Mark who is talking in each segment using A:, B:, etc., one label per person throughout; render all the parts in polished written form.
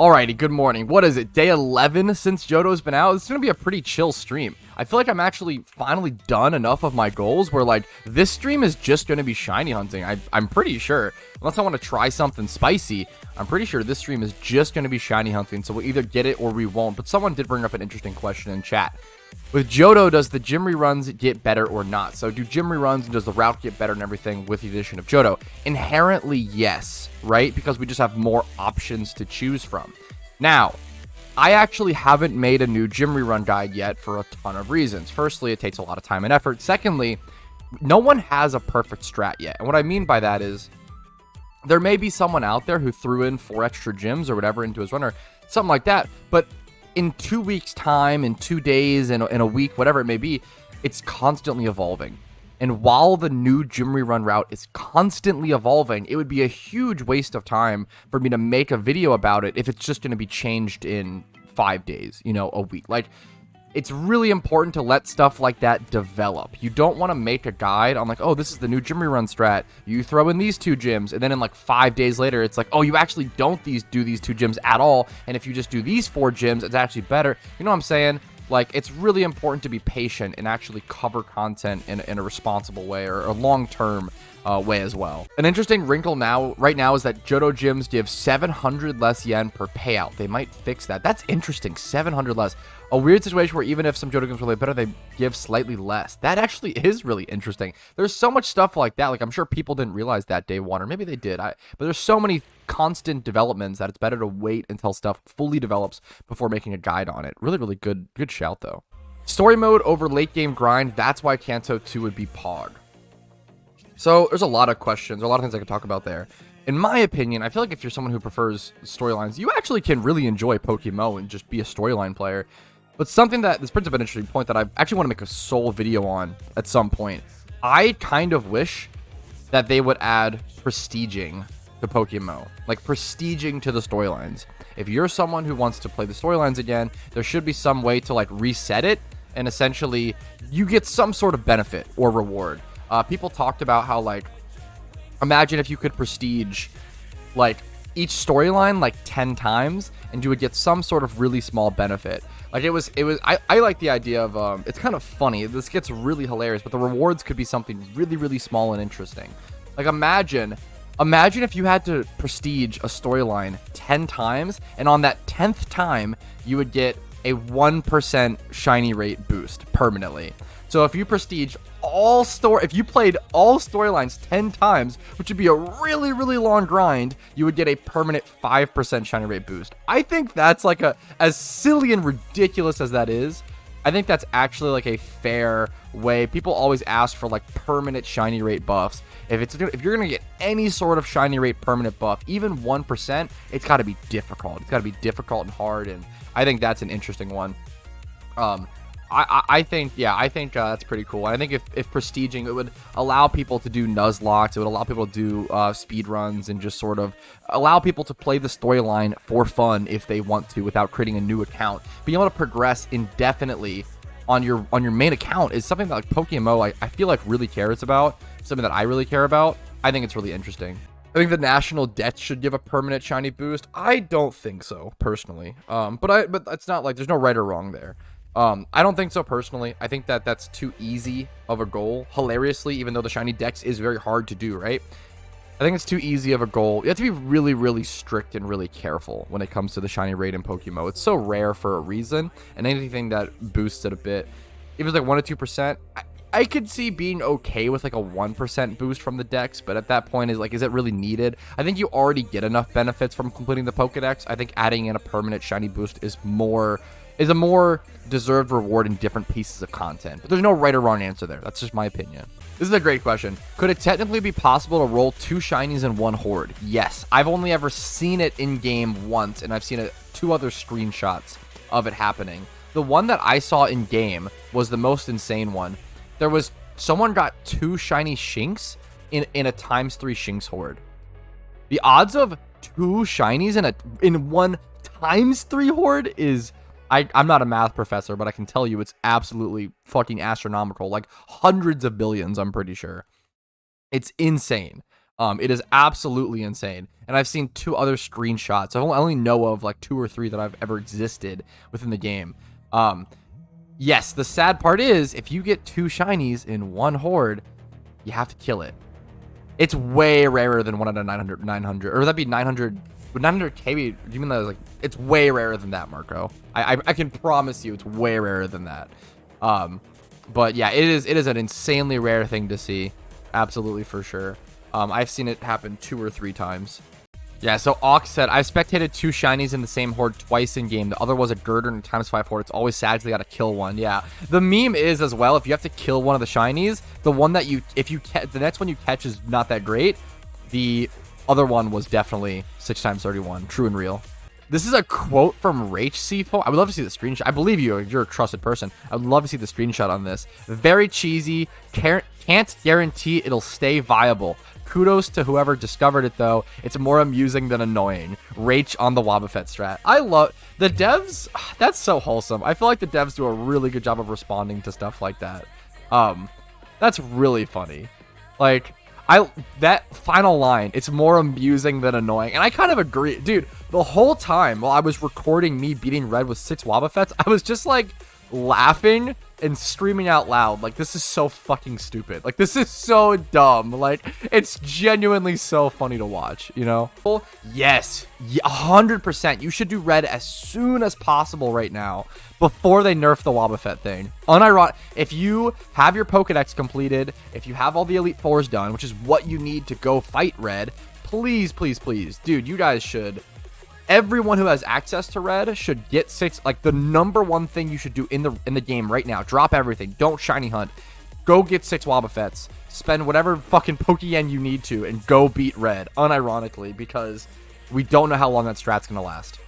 A: Alrighty, good morning. What is it, day 11 since Johto's been out? It's going to be a pretty chill stream. I feel like I'm actually finally done enough of my goals where, like, this stream is just going to be shiny hunting. I'm pretty sure. Unless I want to try something spicy, I'm pretty sure this stream is just going to be shiny hunting. So we'll either get it or we won't. But someone did bring up an interesting question in chat. With Johto, does the gym reruns get better or not? So do gym reruns and does the route get better and everything with the addition of Johto? Inherently, yes, right? Because we just have more options to choose from. Now, I actually haven't made a new gym rerun guide yet for a ton of reasons. Firstly, it takes a lot of time and effort. Secondly, no one has a perfect strat yet. And what I mean by that is there may be someone out there who threw in 4 extra gyms or whatever into his runner, something like that. But in 2 weeks' time, in 2 days, in a week, whatever it may be, it's constantly evolving. And while the new gym rerun route is constantly evolving, it would be a huge waste of time for me to make a video about it if it's just going to be changed in 5 days, you know, a week. Like, it's really important to let stuff like that develop. You don't want to make a guide on like, oh, this is the new gym rerun strat. You throw in these 2 gyms, and then in like 5 days later, it's like, oh, you actually don't do these 2 gyms at all. And if you just do these 4 gyms, it's actually better. You know what I'm saying? Like, it's really important to be patient and actually cover content in a responsible way or a long-term way as well. An interesting wrinkle right now is that Johto gyms give 700 less yen per payout. They might fix that. That's interesting. 700 less. A weird situation where even if some Johto gyms are really better, they give slightly less. That actually is really interesting. There's so much stuff like that. Like, I'm sure people didn't realize that day one, or maybe they did. But there's so many constant developments that it's better to wait until stuff fully develops before making a guide on it. Really, really good shout though. Story mode over late game grind. That's why Kanto 2 would be Pog. So there's a lot of questions, a lot of things I could talk about there. In my opinion, I feel like if you're someone who prefers storylines, you actually can really enjoy PokeMMO and just be a storyline player. But something that this brings up an interesting point that I actually want to make a sole video on at some point. I kind of wish that they would add prestiging to PokeMMO, like prestiging to the storylines. If you're someone who wants to play the storylines again, there should be some way to like reset it, and essentially you get some sort of benefit or reward. People talked about how, like, imagine if you could prestige like each storyline like 10 times and you would get some sort of really small benefit. Like, I like the idea of it's kind of funny, this gets really hilarious, but the rewards could be something really, really small and interesting. Like, imagine if you had to prestige a storyline 10 times, and on that 10th time, you would get a 1% shiny rate boost permanently. So if you prestige if you played all storylines 10 times, which would be a really, really long grind, you would get a permanent 5% shiny rate boost. I think that's like as silly and ridiculous as that is, I think that's actually like a fair way. People always ask for like permanent shiny rate buffs. If you're gonna get any sort of shiny rate permanent buff, even 1%, it's got to be difficult. It's got to be difficult and hard, and I think that's an interesting one. I think that's pretty cool. And I think if prestiging, it would allow people to do nuzlockes. It would allow people to do speed runs and just sort of allow people to play the storyline for fun if they want to, without creating a new account. Being able to progress indefinitely on your main account is something that like PokeMMO I feel like really cares about. Something that I really care about. I think it's really interesting. I think the national debt should give a permanent shiny boost. I don't think so personally. But it's not like there's no right or wrong there. I don't think so personally. I think that that's too easy of a goal. Hilariously, even though the shiny dex is very hard to do, right? I think it's too easy of a goal. You have to be really, really strict and really careful when it comes to the shiny rate in PokeMMO. It's so rare for a reason, and anything that boosts it a bit, if it's like 1 to 2%, I could see being okay with like a 1% boost from the dex, but at that point is it really needed? I think you already get enough benefits from completing the Pokedex. I think adding in a permanent shiny boost is a more deserved reward in different pieces of content. But there's no right or wrong answer there. That's just my opinion. This is a great question. Could it technically be possible to roll 2 shinies in 1 horde? Yes. I've only ever seen it in game once, and I've seen 2 other screenshots of it happening. The one that I saw in game was the most insane one. Someone got 2 shiny Shinx in a ×3 Shinx horde. The odds of 2 shinies in 1 ×3 horde is, I'm not a math professor, but I can tell you it's absolutely fucking astronomical. Like hundreds of billions, I'm pretty sure. It's insane. It is absolutely insane. And I've seen 2 other screenshots. I only know of like 2 or 3 that I've ever existed within the game. Yes, the sad part is if you get 2 shinies in one horde, you have to kill it. It's way rarer than 1 out of 900, or would that be 900? Would 900k be, do you mean that like, it's way rarer than that, Marco? I can promise you it's way rarer than that. But yeah, it is an insanely rare thing to see. Absolutely, for sure. I've seen it happen 2 or 3 times. Yeah, so Ox said, I've spectated 2 shinies in the same horde twice in game. The other was a girder and a ×5 horde. It's always sad they gotta kill one. Yeah, the meme is as well, if you have to kill one of the shinies, the one that the next one you catch is not that great. The other one was definitely 6x31. True and real. This is a quote from RHC. I would love to see the screenshot. I believe you. You're a trusted person. I would love to see the screenshot on this. Very cheesy. Can't guarantee it'll stay viable. Kudos to whoever discovered it, though. It's more amusing than annoying. Rach on the Wobbuffet strat. I love the devs. That's so wholesome. I feel like the devs do a really good job of responding to stuff like that. That's really funny. Like, that final line, it's more amusing than annoying. And I kind of agree. Dude, the whole time while I was recording me beating Red with 6 Wobbuffets, I was just like laughing and screaming out loud. Like, this is so fucking stupid. Like, this is so dumb. Like, it's genuinely so funny to watch, you know? Yes, 100%. You should do Red as soon as possible right now before they nerf the Wobbuffet thing. Unironic. If you have your Pokedex completed, if you have all the Elite Fours done, which is what you need to go fight Red, please, please, please. Dude, you guys should... Everyone who has access to Red should get 6. Like, the #1 thing you should do in the game right now. Drop everything. Don't shiny hunt. Go get 6 Wobbuffets. Spend whatever fucking Pokeyen you need to and go beat Red. Unironically, because we don't know how long that strat's gonna last.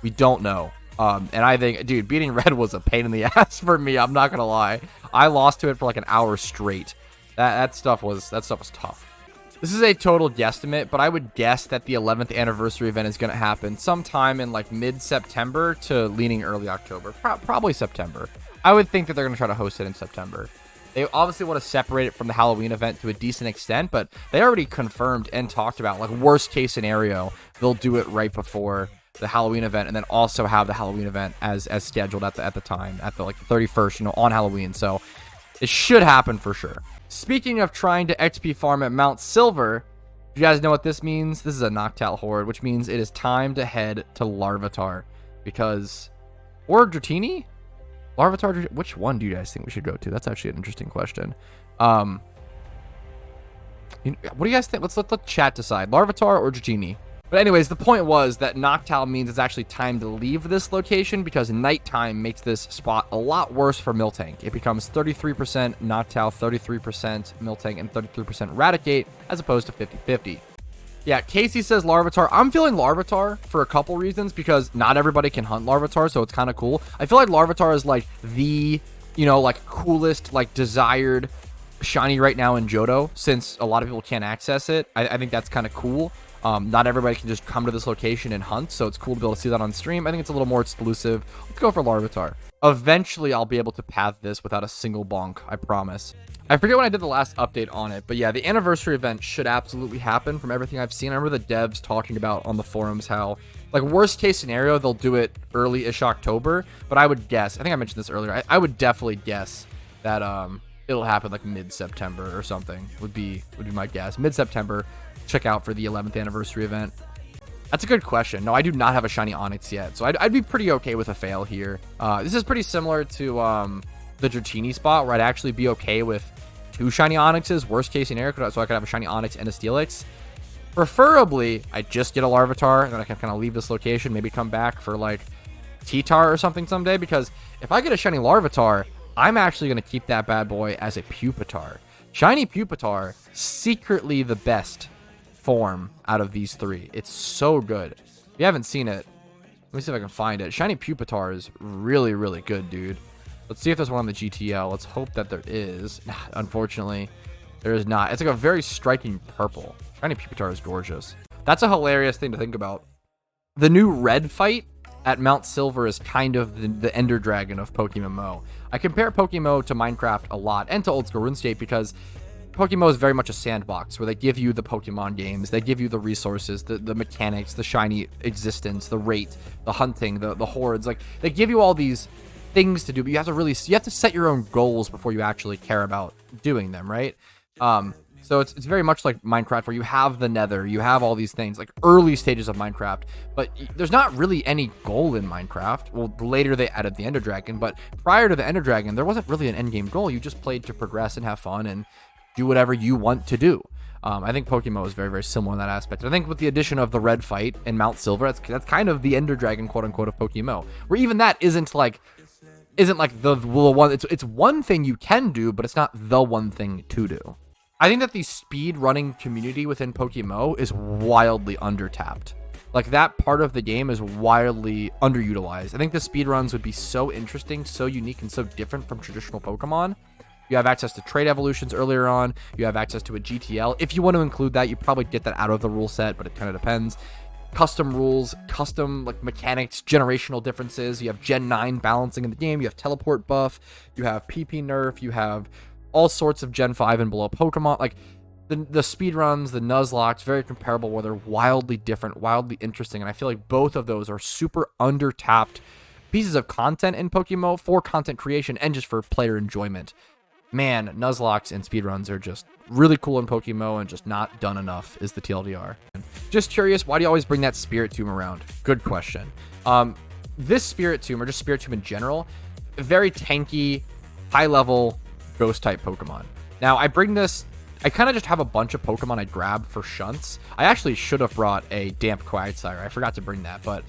A: We don't know. And I think, dude, beating Red was a pain in the ass for me. I'm not gonna lie. I lost to it for like an hour straight. That stuff was tough. This is a total guesstimate, but I would guess that the 11th anniversary event is going to happen sometime in like mid-September to leaning early October. Probably September. I would think that they're going to try to host it in September. They obviously want to separate it from the Halloween event to a decent extent, but they already confirmed and talked about, like, worst case scenario, they'll do it right before the Halloween event and then also have the Halloween event as scheduled at the time, at the like 31st, you know, on Halloween. So it should happen for sure. Speaking of trying to XP farm at Mount Silver, do you guys know what this means? This is a Noctowl horde, which means it is time to head to Larvitar. Because... Or Dratini? Larvitar, which one do you guys think we should go to? That's actually an interesting question. What do you guys think? Let's let the chat decide. Larvitar or Dratini? But anyways, the point was that Noctowl means it's actually time to leave this location because nighttime makes this spot a lot worse for Miltank. It becomes 33% Noctowl, 33% Miltank, and 33% Raticate, as opposed to 50-50. Yeah, Casey says Larvitar. I'm feeling Larvitar for a couple reasons, because not everybody can hunt Larvitar, so it's kind of cool. I feel like Larvitar is like the, you know, like coolest, like desired shiny right now in Johto, since a lot of people can't access it. I think that's kind of cool. Not everybody can just come to this location and hunt, so it's cool to be able to see that on stream. I think it's a little more exclusive. Let's go for Larvitar. Eventually, I'll be able to path this without a single bonk, I promise. I forget when I did the last update on it, but yeah, the anniversary event should absolutely happen from everything I've seen. I remember the devs talking about on the forums how, like, worst case scenario, they'll do it early-ish October, but I would guess, I think I mentioned this earlier, I would definitely guess that it'll happen like mid-September or something, would be my guess. Mid-September. Check out for the 11th anniversary event. That's a good question. No, I do not have a shiny Onix yet, so I'd be pretty okay with a fail here. This is pretty similar to the Dratini spot, where I'd actually be okay with 2 shiny Onixes, worst case scenario, so I could have a shiny Onix and a Steelix. Preferably, I just get a Larvitar, and then I can kind of leave this location, maybe come back for like T-Tar or something someday, because if I get a shiny Larvitar, I'm actually going to keep that bad boy as a Pupitar. Shiny Pupitar, secretly the best form out of these 3. It's so good. If you haven't seen it, let me see if I can find it. Shiny Pupitar is really, really good, dude. Let's see if there's one on the GTL. Let's hope that there is. Unfortunately, there is not. It's like a very striking purple. Shiny Pupitar is gorgeous. That's a hilarious thing to think about. The new red fight at Mount Silver is kind of the Ender Dragon of PokeMMO. I compare PokeMMO to Minecraft a lot, and to old school RuneScape, because PokeMMO is very much a sandbox where they give you the Pokemon games, they give you the resources, the mechanics, the shiny existence, the rate, the hunting, the hordes. Like, they give you all these things to do, but you have to set your own goals before you actually care about doing them, right? So it's very much like Minecraft, where you have the Nether, you have all these things, like early stages of Minecraft, but there's not really any goal in Minecraft. Well, later they added the Ender Dragon, but prior to the Ender Dragon, there wasn't really an end game goal. You just played to progress and have fun and do whatever you want to do. I think PokeMMO is very, very similar in that aspect. And I think with the addition of the red fight in Mount Silver, that's kind of the Ender Dragon, quote unquote, of PokeMMO, where even that isn't like the one. It's one thing you can do, but it's not the one thing to do. I think that the speed running community within PokeMMO is wildly undertapped. Like, that part of the game is wildly underutilized. I think the speed runs would be so interesting, so unique, and so different from traditional Pokemon. You have access to trade evolutions earlier on. You have access to a GTL. If you want to include that, you probably get that out of the rule set, but it kind of depends. Custom rules, custom like mechanics, generational differences. You have Gen 9 balancing in the game. You have teleport buff. You have PP nerf. You have all sorts of Gen 5 and below Pokemon. Like, the speedruns, the nuzlockes, very comparable, where they're wildly different, wildly interesting, and I feel like both of those are super undertapped pieces of content in PokeMMO for content creation and just for player enjoyment. Man, nuzlockes and speedruns are just really cool in PokeMMO and just not done enough, is the TLDR. Just curious, why do you always bring that Spiritomb around? Good question. This Spiritomb, or just Spiritomb in general, very tanky, high-level ghost type Pokemon. Now, I kind of just have a bunch of Pokemon I grab for shunts. I actually should have brought a damp Quagsire. I forgot to bring that, but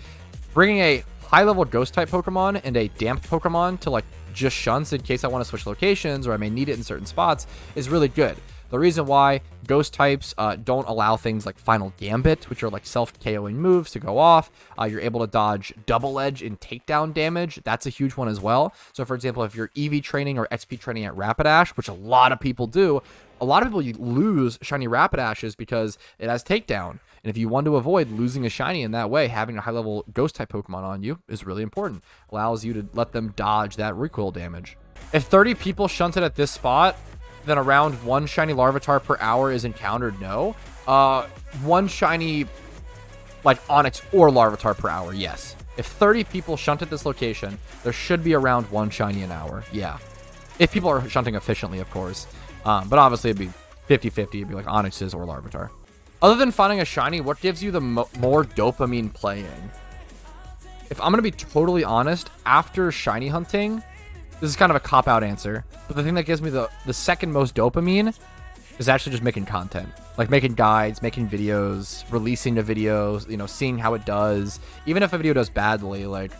A: bringing a high level ghost type Pokemon and a damp Pokemon to like just shunts in case I want to switch locations or I may need it in certain spots is really good. The reason why ghost types don't allow things like Final Gambit, which are like self-KOing moves, to go off. You're able to dodge Double Edge and takedown damage. That's a huge one as well. So, for example, if you're EV training or XP training at Rapidash, which a lot of people do, a lot of people lose shiny Rapidashes because it has takedown. And if you want to avoid losing a shiny in that way, having a high-level ghost-type Pokemon on you is really important. Allows you to let them dodge that recoil damage. If 30 people shunted at this spot, then around one shiny Larvitar per hour is encountered, no. One shiny, like, Onix or Larvitar per hour, yes. If 30 people shunt at this location, there should be around one shiny an hour, yeah. If people are shunting efficiently, of course. But obviously, it'd be 50-50. It'd be like Onix's or Larvitar. Other than finding a shiny, what gives you the more dopamine playing? If I'm going to be totally honest, after shiny hunting, this is kind of a cop-out answer, but the thing that gives me the second most dopamine is actually just making content. Like making guides, making videos, releasing the videos, you know, seeing how it does. Even if a video does badly, like,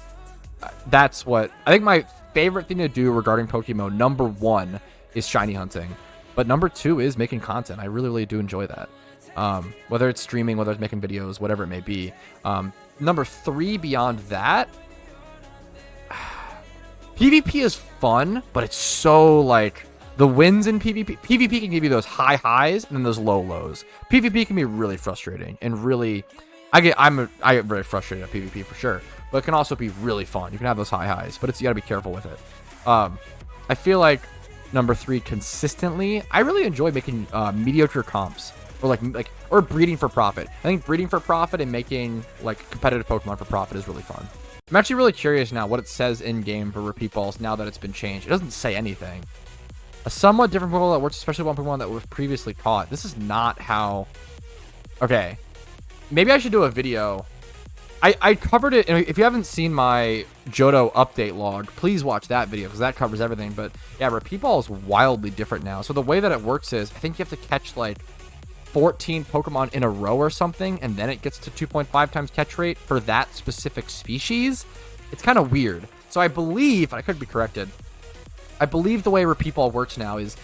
A: that's what... I think my favorite thing to do regarding PokeMMO, number one, is shiny hunting. But number two is making content. I really, really do enjoy that. Whether it's streaming, whether it's making videos, whatever it may be. Number three beyond that, PvP is fun, but it's so, like, the wins in PvP. PvP can give you those high highs and then those low lows. PvP can be really frustrating and really, I get very frustrated at PvP for sure, but it can also be really fun. You can have those high highs, but you gotta be careful with it. I feel like number three, consistently, I really enjoy making mediocre comps. Or breeding for profit. I think breeding for profit and making like competitive Pokemon for profit is really fun. I'm actually really curious now what it says in game for repeat balls now that it's been changed. It doesn't say anything. A somewhat different Pokemon that works, especially one Pokemon that was previously caught. This is not how. Okay, maybe I should do a video. I covered it, and if you haven't seen my Johto update log, please watch that video because that covers everything. But yeah, repeat ball is wildly different now. So the way that it works is, I think you have to catch like 14 Pokemon in a row or something, and then it gets to 2.5 times catch rate for that specific species. It's kind of weird. So I believe, I could be corrected, I believe the way repeat ball works now is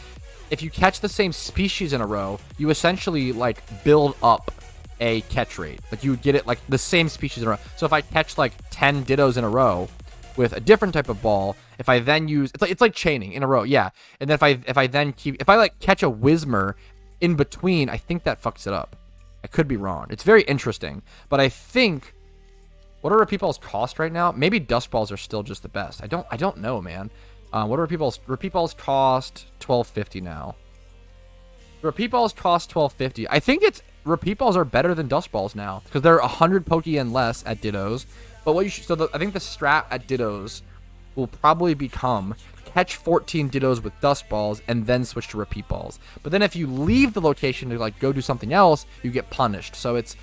A: if you catch the same species in a row, you essentially like build up a catch rate. Like you would get it like the same species in a row. So if I catch like 10 Dittos in a row with a different type of ball, if I then use, it's like chaining in a row, yeah. And then if I like catch a Whismur in between, I think that fucks it up. I could be wrong. It's very interesting, but I think, what are repeat balls cost right now? Maybe dust balls are still just the best. I don't know, man. What are repeat balls? Repeat balls cost $12.50 now. Repeat balls cost $12.50. I think it's repeat balls are better than dust balls now because they're 100 Pokeyen less at Dittos. But what you should, so I think the strat at Dittos will probably become catch 14 Dittos with dust balls and then switch to repeat balls. But then if you leave the location to like go do something else, you get punished. So it's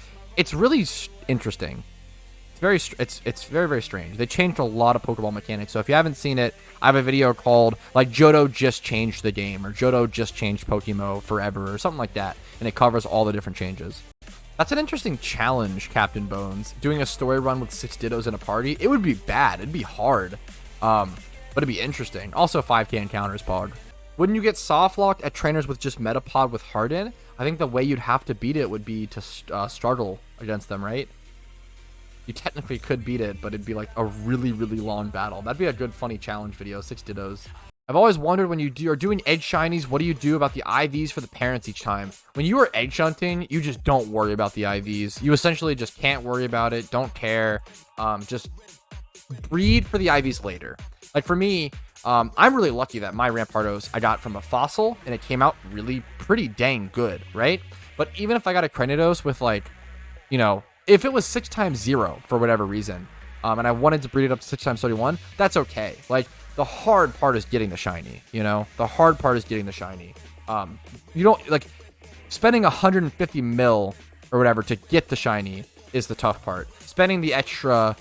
A: really interesting. It's very, very strange. They changed a lot of Pokeball mechanics. So if you haven't seen it, I have a video called like Johto just changed the game, or Johto just changed PokeMMO forever, or something like that. And it covers all the different changes. That's an interesting challenge, Captain Bones. Doing a story run with 6 Dittos in a party. It would be bad. It'd be hard. But it'd be interesting. Also 5k encounters, Pog. Wouldn't you get soft locked at trainers with just Metapod with Harden? I think the way you'd have to beat it would be to struggle against them, right? You technically could beat it, but it'd be like a really, really long battle. That'd be a good, funny challenge video. 6 Dittos. I've always wondered when you are doing egg shinies, what do you do about the IVs for the parents each time? When you are egg shunting, you just don't worry about the IVs. You essentially just can't worry about it. Don't care. Just breed for the IVs later. Like for me, I'm really lucky that my Rampardos I got from a fossil and it came out really pretty dang good, right? But even if I got a Cranidos with like, you know, if it was 6 times 0 for whatever reason, and I wanted to breed it up to 6 times 31, that's okay. Like the hard part is getting the shiny, you know? The hard part is getting the shiny. You don't like spending 150 mil or whatever to get the shiny is the tough part. Spending the extra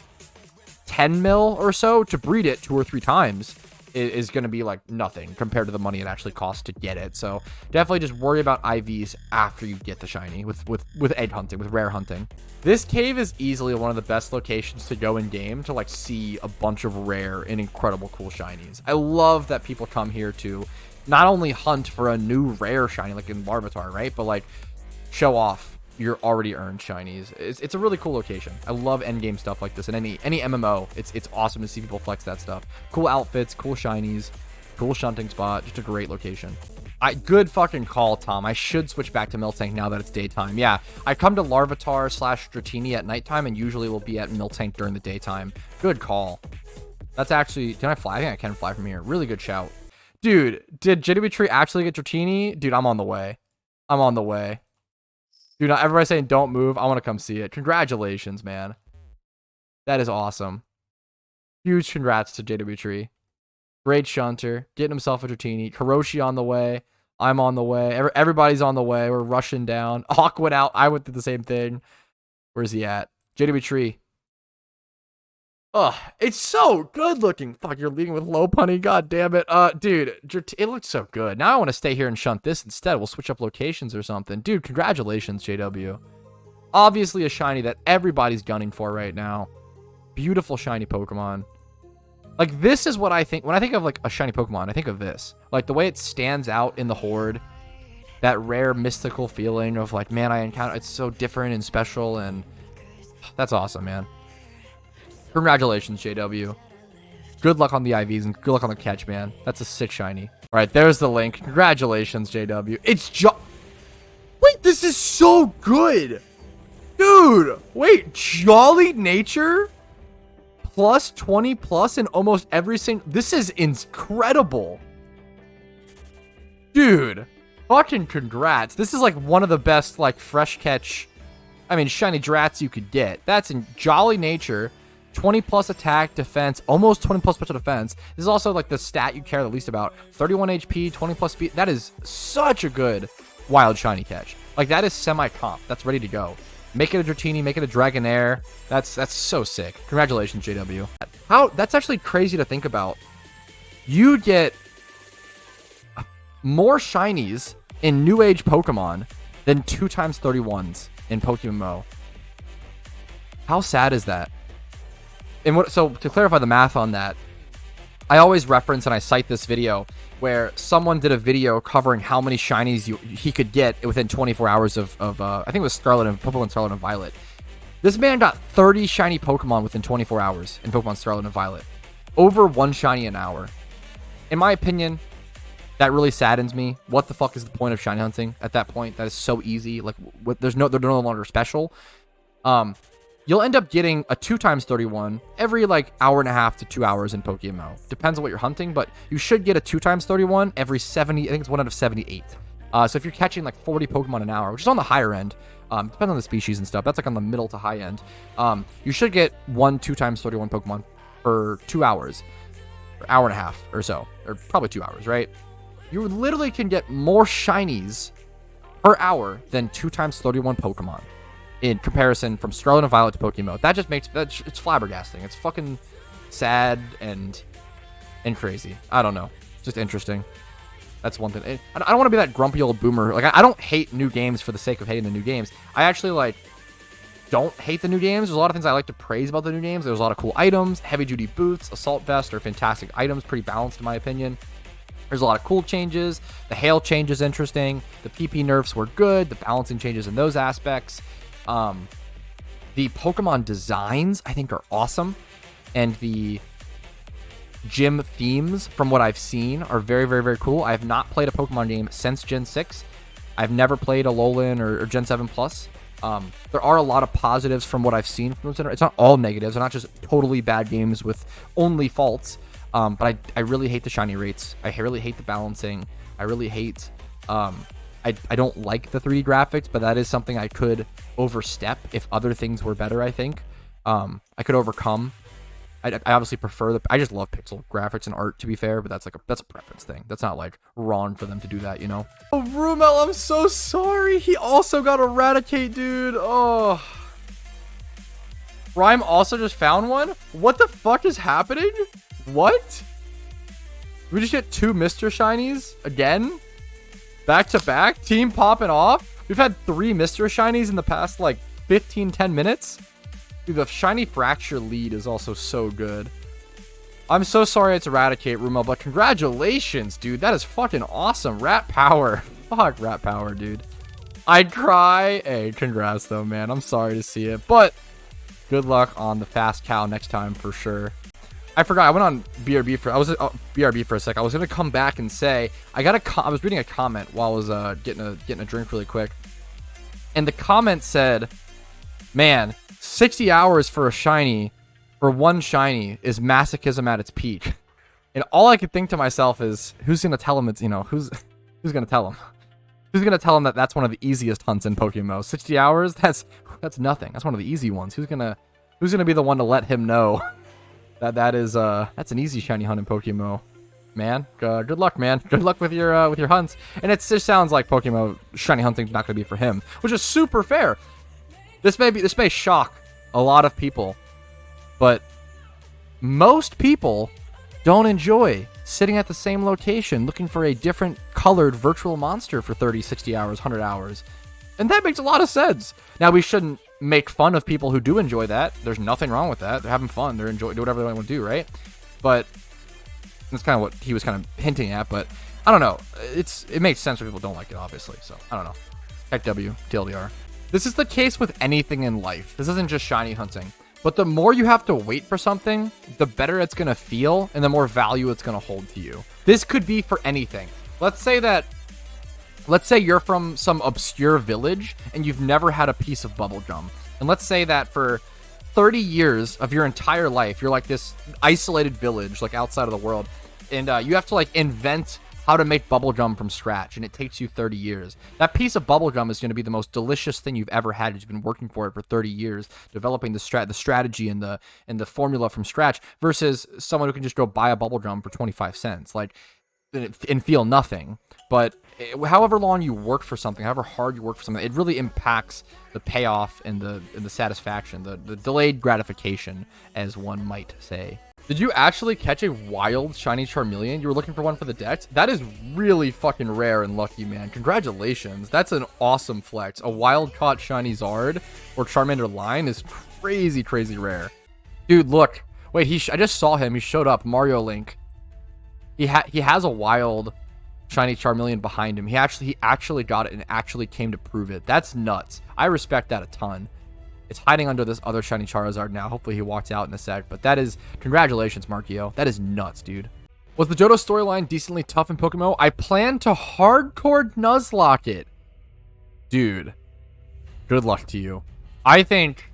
A: 10 mil or so to breed it 2 or 3 times is going to be like nothing compared to the money it actually costs to get it. So definitely just worry about IVs after you get the shiny with egg hunting, with rare hunting. This cave is easily one of the best locations to go in game to like see a bunch of rare and incredible cool shinies. I love that people come here to not only hunt for a new rare shiny like in Larvitar, right? But like show off your already earned shinies. It's a really cool location. I love endgame stuff like this. And any MMO, it's awesome to see people flex that stuff. Cool outfits, cool shinies, cool shunting spot. Just a great location. Good fucking call, Tom. I should switch back to Miltank now that it's daytime. Yeah, I come to Larvitar / Dratini at nighttime and usually will be at Miltank during the daytime. Good call. That's actually... Can I fly? I think I can fly from here. Really good shout. Dude, did JW Tree actually get Dratini? Dude, I'm on the way. I'm on the way. Dude, not everybody saying don't move. I want to come see it. Congratulations, man. That is awesome. Huge congrats to JW Tree. Great shunter. Getting himself a Dratini. Hiroshi on the way. I'm on the way. Everybody's on the way. We're rushing down. Hawk went out. I went through the same thing. Where's he at? JW Tree. Ugh, it's so good looking. Fuck, you're leading with low punny. God damn it. Dude, it looks so good. Now I want to stay here and shunt this instead. We'll switch up locations or something. Dude, congratulations, JW. Obviously a shiny that everybody's gunning for right now. Beautiful shiny Pokemon. Like, this is what I think. When I think of, like, a shiny Pokemon, I think of this. Like, the way it stands out in the horde. That rare, mystical feeling of, like, man, I encounter... It's so different and special, and... That's awesome, man. Congratulations, JW. Good luck on the IVs, and good luck on the catch, man. That's a sick shiny. All right, there's the link. Congratulations, JW. It's Wait, this is so good! Dude! Wait, Jolly Nature? Plus 20 plus in almost every single... This is incredible. Dude. Fucking congrats. This is like one of the best like fresh catch... I mean, shiny Drats you could get. That's in Jolly Nature. 20 plus attack, defense, almost 20 plus special defense. This is also like the stat you care the least about. 31 HP, 20 plus speed. That is such a good wild shiny catch. Like, that is semi-comp. That's ready to go. Make it a Dratini, make it a Dragonair. That's so sick. Congratulations, JW. That's actually crazy to think about. You get more shinies in New Age Pokemon than 2 times 31s in PokeMMO. How sad is that? And so to clarify the math on that, I always reference and I cite this video where someone did a video covering how many shinies he could get within 24 hours of I think it was Pokemon Scarlet and Violet. This man got 30 shiny Pokemon within 24 hours in Pokemon Scarlet and Violet. Over 1 shiny an hour. In my opinion, that really saddens me. What the fuck is the point of shiny hunting at that point? That is so easy. Like, they're no longer special. You'll end up getting a 2 times 31 every like hour and a half to 2 hours in PokeMMO. Depends on what you're hunting, but you should get a 2 times 31 every 70. I think it's 1 out of 78. So if you're catching like 40 Pokemon an hour, which is on the higher end, depends on the species and stuff. That's like on the middle to high end. You should get 2 times 31 Pokemon per 2 hours, or hour and a half or so, or probably 2 hours, right? You literally can get more shinies per hour than 2 times 31 Pokemon in comparison from Scarlet and Violet to PokeMMO. That just makes it's flabbergasting. It's fucking sad and crazy. I don't know. It's just interesting. That's one thing. I don't want to be that grumpy old boomer. Like, I don't hate new games for the sake of hating the new games. I actually, like, don't hate the new games. There's a lot of things I like to praise about the new games. There's a lot of cool items. Heavy-duty boots, assault vest are fantastic items. Pretty balanced, in my opinion. There's a lot of cool changes. The hail change is interesting. The PP nerfs were good. The balancing changes in those aspects. The Pokemon designs, I think, are awesome. And the gym themes, from what I've seen, are very, very, very cool. I have not played a Pokemon game since Gen 6. I've never played Alolan or Gen 7 Plus. There are a lot of positives from what I've seen from them. It's not all negatives. They're not just totally bad games with only faults. But I really hate the shiny rates. I really hate the balancing. I really hate... I don't like the 3D graphics, but that is something I could overstep if other things were better, I think. I could overcome. I obviously prefer I just love pixel graphics and art, to be fair, but that's a preference thing. That's not like wrong for them to do that, you know? Oh, Rumel, I'm so sorry. He also got Eradicate, dude. Oh. Rhyme also just found one? What the fuck is happening? What? We just get 2 Mr. Shinies again? Back to back? Team popping off? We've had 3 Mr. Shinies in the past like 10 minutes? Dude, the Shiny Fracture lead is also so good. I'm so sorry it's Eradicate, Rumel, but congratulations, dude. That is fucking awesome. Rat Power. Fuck Rat Power, dude. I'd cry. Hey, congrats though, man. I'm sorry to see it, but good luck on the Fast Cow next time for sure. I forgot. I went on BRB for a sec. I was gonna come back and say I was reading a comment while I was getting a drink really quick, and the comment said, "Man, 60 hours for a shiny, for one shiny, is masochism at its peak." And all I could think to myself is, who's gonna tell him it's, who's gonna tell him? Who's gonna tell him that that's one of the easiest hunts in PokeMMO? 60 hours? That's nothing. That's one of the easy ones. Who's gonna be the one to let him know? That's an easy shiny hunt in PokeMMO, man. Good luck, man. Good luck with your hunts. And it just sounds like PokeMMO shiny hunting's not going to be for him, which is super fair. This may shock a lot of people, but most people don't enjoy sitting at the same location looking for a different colored virtual monster for 30, 60 hours, 100 hours. And that makes a lot of sense. Now, we shouldn't make fun of people who do enjoy that. There's nothing wrong with that. They're having fun. Do whatever they want to do, right? But that's kind of what he was kind of hinting at. But I don't know. It makes sense when people don't like it, obviously. So I don't know. Heck W, TLDR. This is the case with anything in life. This isn't just shiny hunting. But the more you have to wait for something, the better it's going to feel and the more value it's going to hold to you. This could be for anything. Let's say you're from some obscure village and you've never had a piece of bubblegum. And let's say that for 30 years of your entire life, you're like this isolated village, like outside of the world. And you have to like invent how to make bubblegum from scratch. And it takes you 30 years. That piece of bubblegum is going to be the most delicious thing you've ever had. You've been working for it for 30 years, developing the strategy and the formula from scratch, versus someone who can just go buy a bubblegum for 25 cents, like, and feel nothing. But however long you work for something, however hard you work for something, it really impacts the payoff and the satisfaction, the delayed gratification, as one might say. Did you actually catch a wild shiny Charmeleon? You were looking for one for the dex? That is really fucking rare and lucky, man. Congratulations. That's an awesome flex. A wild caught shiny Zard or Charmander line is crazy, crazy rare. Dude, look. Wait, I just saw him. He showed up. Mario Link. He has a wild shiny Charmeleon behind him. He actually got it and actually came to prove it. That's nuts. I respect that a ton. It's hiding under this other shiny Charizard now. Hopefully he walks out in a sec. But that is... Congratulations, Markio. That is nuts, dude. Was the Johto storyline decently tough in PokeMMO? I plan to hardcore Nuzlocke it. Dude. Good luck to you. I think...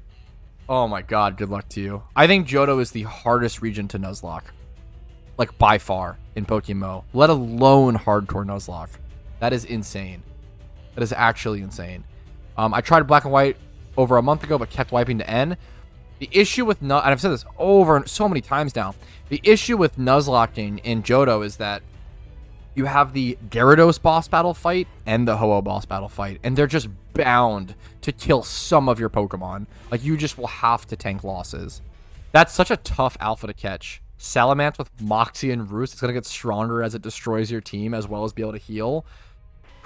A: Oh my god, good luck to you. I think Johto is the hardest region to Nuzlocke. Like, by far, in PokeMMO. Let alone hardcore Nuzlocke. That is insane. That is actually insane. I tried black and white over a month ago, but kept wiping to N. The issue with and I've said this over so many times now. The issue with nuzlocking in Johto is that you have the Gyarados boss battle fight and the Ho-Oh boss battle fight, and they're just bound to kill some of your Pokemon. Like, you just will have to tank losses. That's such a tough alpha to catch. Salamence with Moxie and Roost, it's going to get stronger as it destroys your team, as well as be able to heal.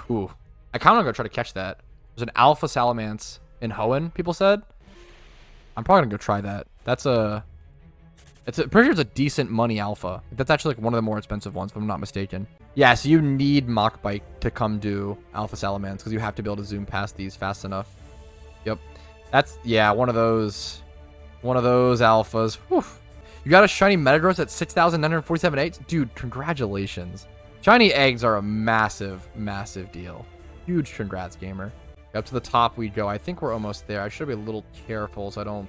A: Ooh. I kind of going to try to catch that. There's an alpha Salamence in Hoenn, people said. I'm probably going to go try that. Pretty sure it's a decent money alpha. That's actually like one of the more expensive ones, if I'm not mistaken. Yeah, so you need Mach Bite to come do Alpha Salamence, because you have to be able to zoom past these fast enough. Yep. That's, yeah, one of those alphas. Whew. You got a shiny Metagross at 6,947 eggs? Dude, congratulations. Shiny eggs are a massive, massive deal. Huge congrats, gamer. Up to the top we go. I think we're almost there. I should be a little careful so I don't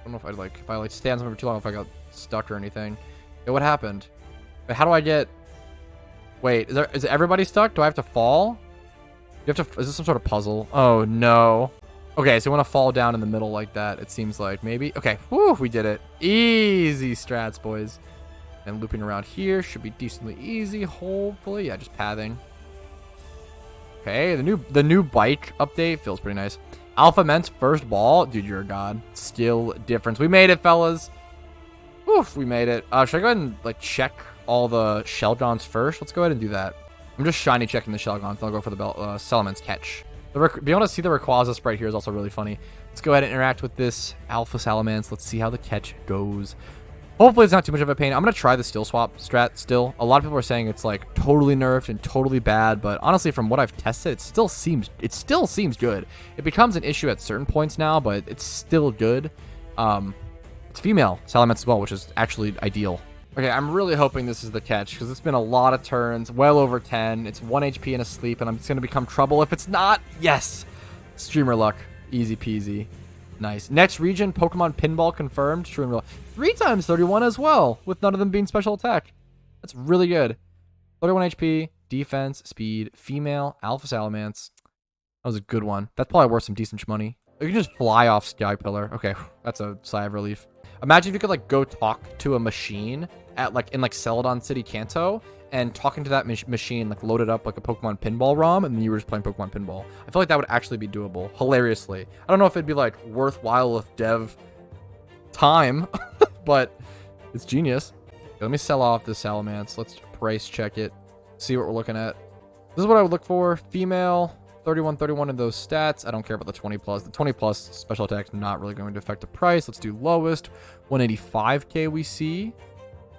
A: know if I stay on something for too long, if I got stuck or anything. Hey, what happened? Wait, how do I get... Wait, is everybody stuck? Do I have to fall? You have to... Is this some sort of puzzle? Oh, no. Okay, so you want to fall down in the middle like that, it seems like. Maybe? Okay, whew, we did it. Easy strats, boys. And looping around here should be decently easy, hopefully. Yeah, just pathing. Okay, the new bike update feels pretty nice. Alpha Ment's first ball. Dude, you're a god. Still difference. We made it, fellas. Oof, we made it. Should I go ahead and like check all the Shelgons first? Let's go ahead and do that. I'm just shiny checking the Shelgons, then I'll go for the Salamence catch. Being able to see the Rayquaza sprite here is also really funny. Let's go ahead and interact with this Alpha Salamence. Let's see how the catch goes. Hopefully it's not too much of a pain. I'm going to try the still swap strat still. A lot of people are saying it's like totally nerfed and totally bad, but honestly from what I've tested, it still seems good. It becomes an issue at certain points now, but it's still good. It's female Salamence as well, which is actually ideal. Okay, I'm really hoping this is the catch, because it's been a lot of turns, well over 10. It's 1 HP and a sleep, and I'm just going to become trouble if it's not. Yes! Streamer luck. Easy peasy. Nice. Next region, Pokemon Pinball confirmed. True and real. 3 times 31 as well, with none of them being special attack. That's really good. 31 HP, defense, speed, female, Alpha Salamence. That was a good one. That's probably worth some decent money. You can just fly off Sky Pillar. Okay, that's a sigh of relief. Imagine if you could like go talk to a machine at like in like Celadon City, Kanto, and talking to that machine like loaded up like a Pokemon Pinball ROM, and then you were just playing Pokemon Pinball. I feel like that would actually be doable, hilariously. I don't know if it'd be like worthwhile with dev time, but it's genius. Okay, let me sell off this Salamence. Let's price check it, see what we're looking at. This is what I would look for. Female, 31 in those stats. I don't care about the 20 plus. The 20 plus special attack's not really going to affect the price. Let's do lowest. 185k we see.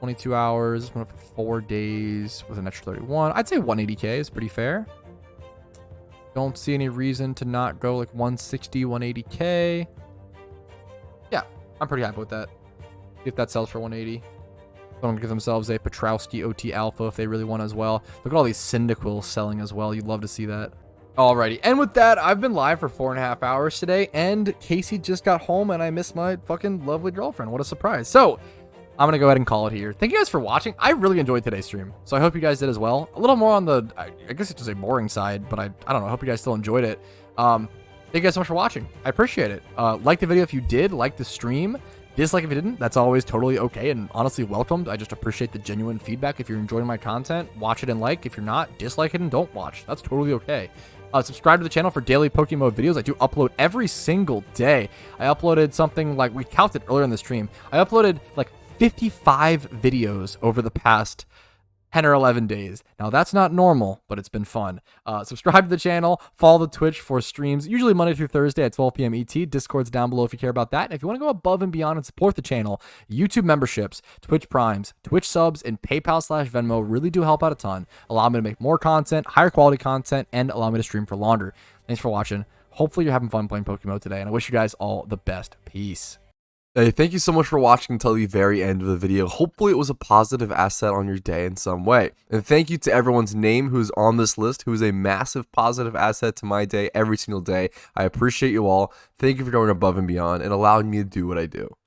A: 22 hours, went up for 4 days with an extra 31. I'd say 180k is pretty fair. Don't see any reason to not go like 160, 180k. Yeah, I'm pretty happy with that. If that sells for 180. Someone give themselves a Patrouski OT Alpha if they really want as well. Look at all these Cyndaquils selling as well. You'd love to see that. Alrighty, and with that, I've been live for 4.5 hours today, and Casey just got home, and I missed my fucking lovely girlfriend. What a surprise. So, I'm going to go ahead and call it here. Thank you guys for watching. I really enjoyed today's stream, so I hope you guys did as well. A little more on the, I guess it's just a boring side, but I don't know. I hope you guys still enjoyed it. Thank you guys so much for watching. I appreciate it. Like the video if you did, like the stream. Dislike if you didn't. That's always totally okay and honestly welcomed. I just appreciate the genuine feedback. If you're enjoying my content, watch it and like. If you're not, dislike it and don't watch. That's totally okay. Subscribe to the channel for daily PokeMMO videos. I do upload every single day. I uploaded something like, we counted earlier in the stream. I uploaded like 55 videos over the past 10 or 11 days. Now, that's not normal, but it's been fun. Subscribe to the channel. Follow the Twitch for streams, usually Monday through Thursday at 12 p.m. ET. Discord's down below if you care about that. And if you want to go above and beyond and support the channel, YouTube memberships, Twitch Primes, Twitch subs, and PayPal/Venmo really do help out a ton. Allow me to make more content, higher quality content, and allow me to stream for longer. Thanks for watching. Hopefully, you're having fun playing PokeMMO today, and I wish you guys all the best. Peace.
B: Hey, thank you so much for watching until the very end of the video. Hopefully it was a positive asset on your day in some way. And thank you to everyone's name who's on this list, who is a massive positive asset to my day every single day. I appreciate you all. Thank you for going above and beyond and allowing me to do what I do.